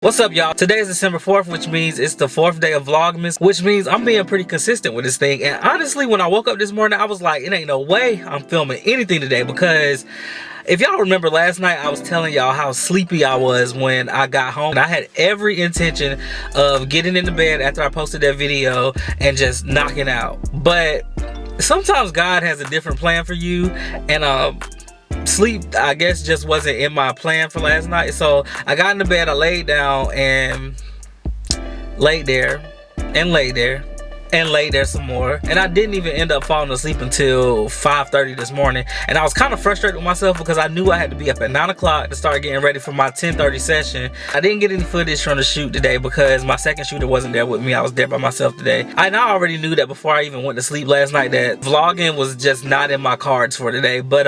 What's up, y'all? Today is December 4th, which means it's the 4th day of Vlogmas, which means I'm being pretty consistent with this thing. And honestly, when I woke up this morning, I was like, it ain't no way I'm filming anything today, because if y'all remember last night, I was telling y'all how sleepy I was when I got home. And I had every intention of getting into bed after I posted that video and just knocking out. But sometimes God has a different plan for you, and sleep, I guess, just wasn't in my plan for last night. So I got into bed, I laid down and laid there and laid there and laid there some more, and I didn't even end up falling asleep until 5:30 this morning. And I was kind of frustrated with myself because I knew I had to be up at 9 o'clock to start getting ready for my 10:30 session. I didn't get any footage from the shoot today because my second shooter wasn't there with me. I was there by myself today. I already knew that before I even went to sleep last night, that vlogging was just not in my cards for today. But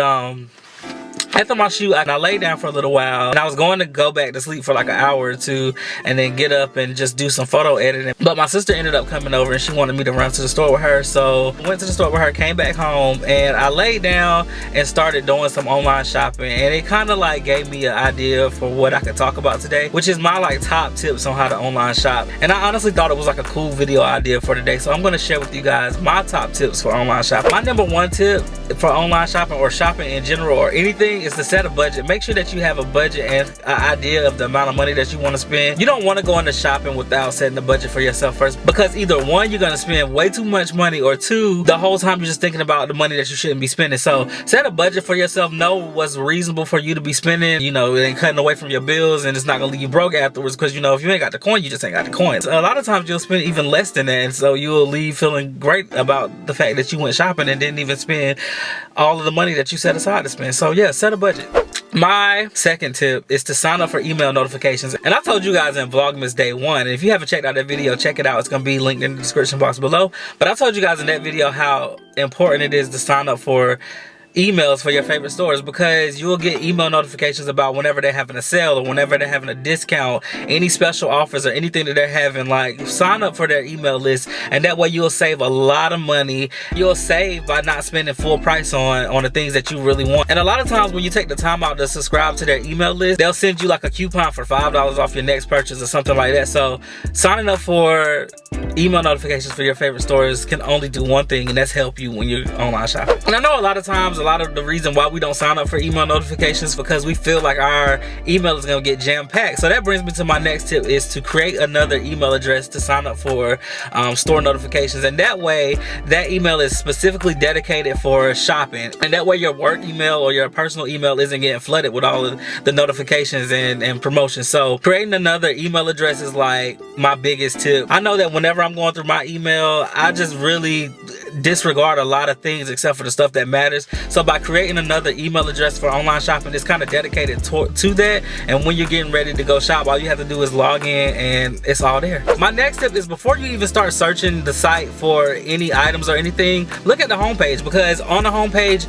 after my shoot, I laid down for a little while, and I was going to go back to sleep for like an hour or two and then get up and just do some photo editing. But my sister ended up coming over and she wanted me to run to the store with her. So I went to the store with her, came back home, and I laid down and started doing some online shopping. And it kind of like gave me an idea for what I could talk about today, which is my like top tips on how to online shop. And I honestly thought it was like a cool video idea for today. So I'm going to share with you guys my top tips for online shopping. My number one tip for online shopping or shopping in general or anything is to set a budget. Make sure that you have a budget and an idea of the amount of money that you want to spend. You don't want to go into shopping without setting a budget for yourself first, because either one, you're going to spend way too much money, or two, the whole time you're just thinking about the money that you shouldn't be spending. So set a budget for yourself. Know what's reasonable for you to be spending. You know, it ain't cutting away from your bills, and it's not going to leave you broke afterwards, because you know, if you ain't got the coin, you just ain't got the coin. So a lot of times you'll spend even less than that, and so you'll leave feeling great about the fact that you went shopping and didn't even spend all of the money that you set aside to spend. So yeah, set a budget. My second tip is to sign up for email notifications. And I told you guys in Vlogmas Day 1, and if you haven't checked out that video, check it out. It's going to be linked in the description box below. But I told you guys in that video how important it is to sign up for emails for your favorite stores, because you will get email notifications about whenever they're having a sale or whenever they're having a discount, any special offers or anything that they're having. Like, sign up for their email list, and that way you'll save a lot of money. You'll save by not spending full price on the things that you really want. And a lot of times when you take the time out to subscribe to their email list, they'll send you like a coupon for $5 off your next purchase or something like that. So signing up for email notifications for your favorite stores can only do one thing, and that's help you when you're online shopping. And I know a lot of times, a lot of the reason why we don't sign up for email notifications because we feel like our email is going to get jam-packed. So that brings me to my next tip, is to create another email address to sign up for store notifications. And that way, that email is specifically dedicated for shopping, and that way your work email or your personal email isn't getting flooded with all of the notifications and promotions. So creating another email address is like my biggest tip. I know that whenever I'm going through my email, I just really disregard a lot of things except for the stuff that matters. So by creating another email address for online shopping, it's kind of dedicated to that, and when you're getting ready to go shop, all you have to do is log in and it's all there. My next tip is, before you even start searching the site for any items or anything, look at the homepage, because on the homepage,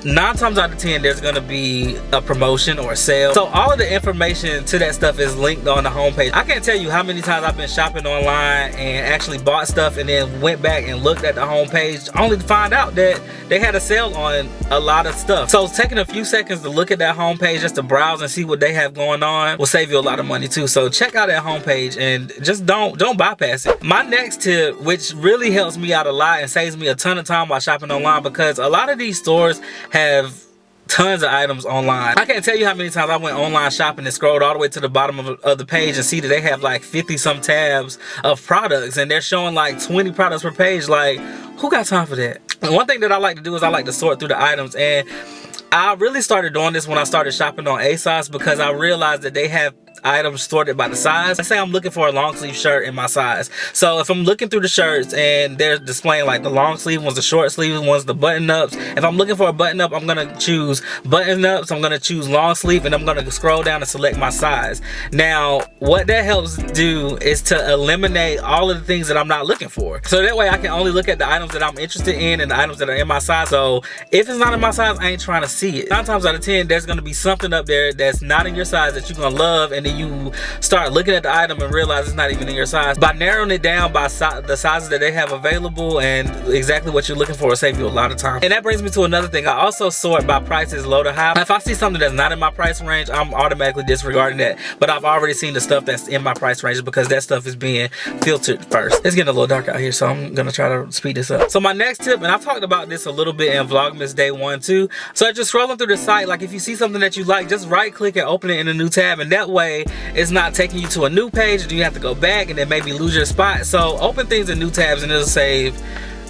9 times out of 10 there's going to be a promotion or a sale. So all of the information to that stuff is linked on the homepage. I can't tell you how many times I've been shopping online and actually bought stuff and then went back and looked at the homepage only to find out that they had a sale on a lot of stuff. So taking a few seconds to look at that homepage just to browse and see what they have going on will save you a lot of money too. So check out that homepage and just don't bypass it. My next tip, which really helps me out a lot and saves me a ton of time while shopping online, because a lot of these stores have tons of items online. I can't tell you how many times I went online shopping and scrolled all the way to the bottom of the page and see that they have like 50 some tabs of products, and they're showing like 20 products per page. Like, who got time for that? And one thing that I like to do is I like to sort through the items, and I really started doing this when I started shopping on ASOS, because I realized that they have items sorted by the size. Let's say I'm looking for a long sleeve shirt in my size. So if I'm looking through the shirts and they're displaying like the long sleeve ones, the short sleeve ones, the button ups, if I'm looking for a button up, I'm gonna choose button ups, I'm gonna choose long sleeve, and I'm gonna scroll down and select my size. Now what that helps do is to eliminate all of the things that I'm not looking for. So that way I can only look at the items that I'm interested in and the items that are in my size. So if it's not in my size, I ain't trying to see it. 9 times out of 10 there's gonna be something up there that's not in your size that you're gonna love, and then you start looking at the item and realize it's not even in your size. By narrowing it down by the sizes that they have available and exactly what you're looking for will save you a lot of time. And that brings me to another thing. I also sort by prices low to high. If I see something that's not in my price range, I'm automatically disregarding that. But I've already seen the stuff that's in my price range because that stuff is being filtered first. It's getting a little dark out here, so I'm gonna try to speed this up. So my next tip, and I've talked about this a little bit in Vlogmas day 1 too. So just scrolling through the site, like if you see something that you like, just right click and open it in a new tab, and that way it's not taking you to a new page and you have to go back and then maybe lose your spot. So open things in new tabs and it'll save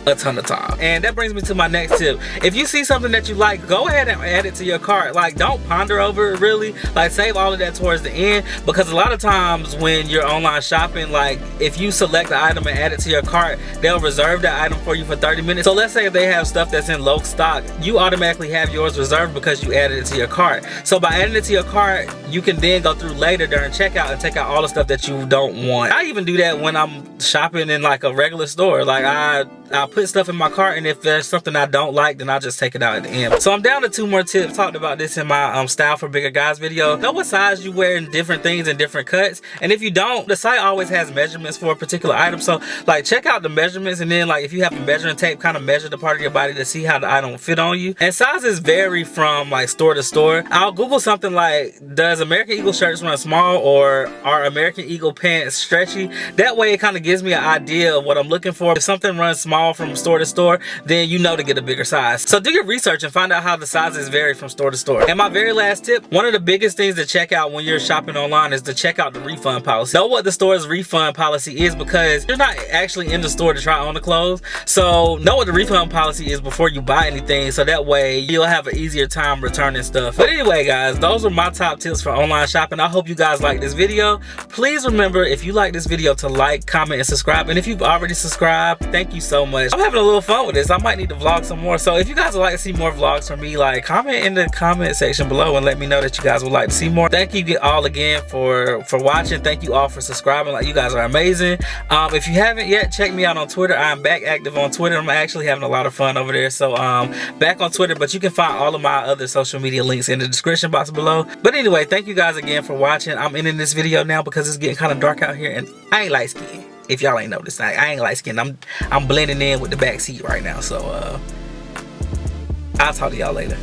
a ton of time. And that brings me to my next tip. If you see something that you like, go ahead and add it to your cart. Like, don't ponder over it really. Like, save all of that towards the end, because a lot of times when you're online shopping, like if you select the item and add it to your cart, they'll reserve that item for you for 30 minutes. So let's say if they have stuff that's in low stock, you automatically have yours reserved because you added it to your cart. So by adding it to your cart, you can then go through later during checkout and take out all the stuff that you don't want. I even do that when I'm shopping in like a regular store. Like I'll put stuff in my cart, and if there's something I don't like, then I'll just take it out at the end. So I'm down to 2 more tips. Talked about this in my style for bigger guys video. Know what size you wear in different things and different cuts, and if you don't, the site always has measurements for a particular item. So like check out the measurements, and then like if you have a measuring tape, kind of measure the part of your body to see how the item will fit on you. And sizes vary from like store to store. I'll Google something like, does American Eagle shirts run small, or are American Eagle pants stretchy? That way it kind of gives me an idea of what I'm looking for. If something runs small from store to store, then you know to get a bigger size. So do your research and find out how the sizes vary from store to store. And my very last tip, one of the biggest things to check out when you're shopping online is to check out the refund policy. Know what the store's refund policy is, because you're not actually in the store to try on the clothes. So know what the refund policy is before you buy anything, so that way you'll have an easier time returning stuff. But anyway guys, those are my top tips for online shopping. I hope you guys like this video. Please remember, if you like this video, to like, comment, and subscribe. And if you've already subscribed, thank you so much. I'm having a little fun with this. I might need to vlog some more. So if you guys would like to see more vlogs from me, like comment in the comment section below and let me know that you guys would like to see more. Thank you all again for watching. Thank you all for subscribing. Like, you guys are amazing. If you haven't yet, check me out on Twitter. I'm back active on Twitter. I'm actually having a lot of fun over there. So back on Twitter, but you can find all of my other social media links in the description box below. But anyway, thank you guys again for watching. I'm ending this video now because it's getting kind of dark out here, and I ain't light skinned. If y'all ain't noticed, I ain't light skinned. I'm blending in with the back seat right now. So I'll talk to y'all later.